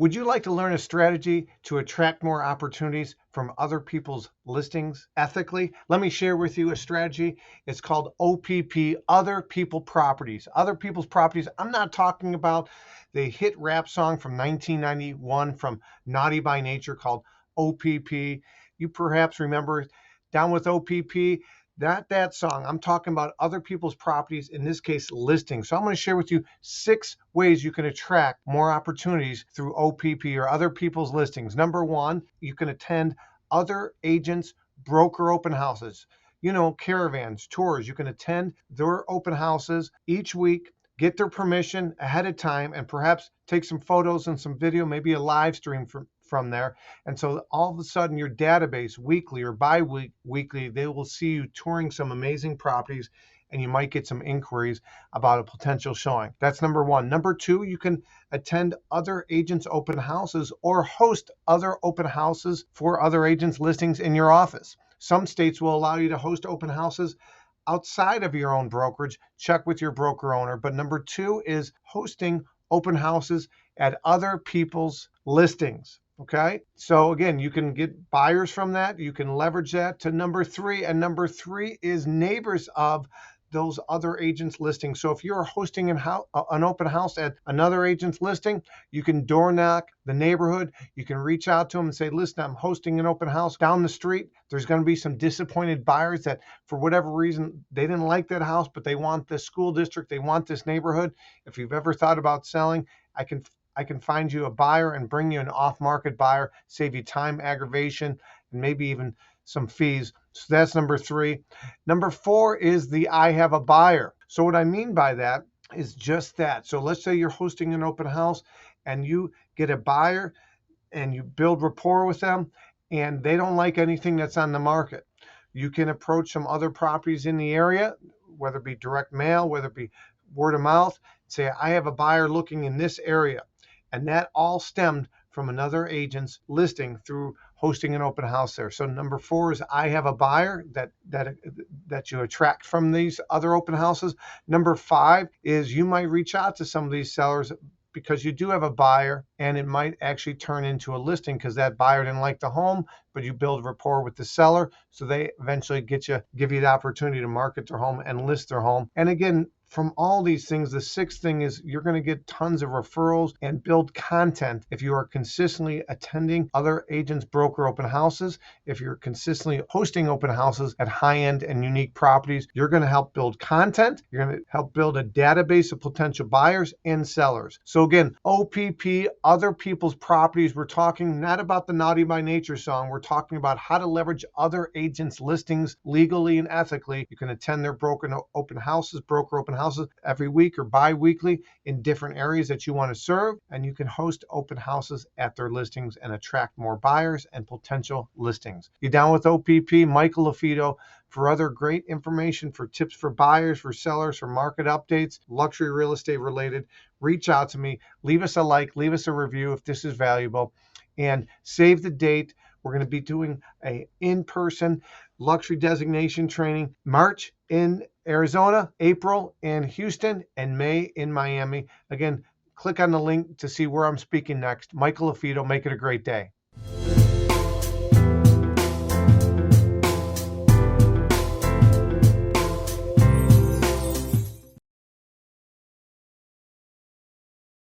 Would you like to learn a strategy to attract more opportunities from other people's listings ethically? Let me share with you a strategy. It's called OPP, Other People Properties. Other People's Properties. I'm not talking about the hit rap song from 1991 from Naughty by Nature called OPP. You perhaps remember Down with OPP. Not that song. I'm talking about other people's properties, in this case, listings. So I'm going to share with you 6 ways you can attract more opportunities through OPP or other people's listings. Number 1, you can attend other agents' broker open houses. You know, caravans, tours. You can attend their open houses each week, get their permission ahead of time, and perhaps take some photos and some video, maybe a live stream from there. And so all of a sudden your database, weekly or bi-weekly, they will see you touring some amazing properties, and you might get some inquiries about a potential showing. That's number 1. Number 2, you can attend other agents' open houses or host other open houses for other agents' listings in your office. Some states will allow you to host open houses outside of your own brokerage. Check with your broker owner. But number 2 is hosting open houses at other people's listings. Okay, so again, you can get buyers from that. You can leverage that to number 3, and number 3 is neighbors of those other agents' listings. So if you're hosting an open house at another agent's listing, you can door knock the neighborhood. You can reach out to them and say, listen, I'm hosting an open house down the street. There's going to be some disappointed buyers that for whatever reason, they didn't like that house, but they want this school district. They want this neighborhood. If you've ever thought about selling, I can find you a buyer and bring you an off-market buyer, save you time, aggravation, and maybe even some fees. So that's number 3. Number 4 is the I have a buyer. So what I mean by that is just that. So let's say you're hosting an open house and you get a buyer and you build rapport with them and they don't like anything that's on the market. You can approach some other properties in the area, whether it be direct mail, whether it be word of mouth, say, I have a buyer looking in this area. And that all stemmed from another agent's listing through hosting an open house there. So number 4 is I have a buyer that you attract from these other open houses. Number 5 is you might reach out to some of these sellers because you do have a buyer, and it might actually turn into a listing because that buyer didn't like the home, but you build rapport with the seller, so they eventually give you the opportunity to market their home and list their home. And again, from all these things, the 6th thing is you're going to get tons of referrals and build content if you are consistently attending other agents' broker open houses. If you're consistently hosting open houses at high-end and unique properties, you're going to help build content. You're going to help build a database of potential buyers and sellers. So again, OPP, other people's properties. We're talking not about the Naughty by Nature song. We're talking about how to leverage other agents' listings legally and ethically. You can attend their broker open houses every week or bi-weekly in different areas that you want to serve, and you can host open houses at their listings and attract more buyers and potential listings. You down with OPP? Michael LaFido. For other great information, for tips for buyers, for sellers, for market updates, luxury real estate related, reach out to me. Leave us a like, leave us a review if this is valuable, and save the date. We're going to be doing an in-person luxury designation training, March in Arizona, April in Houston, and May in Miami. Again, click on the link to see where I'm speaking next. Michael LaFido, make it a great day.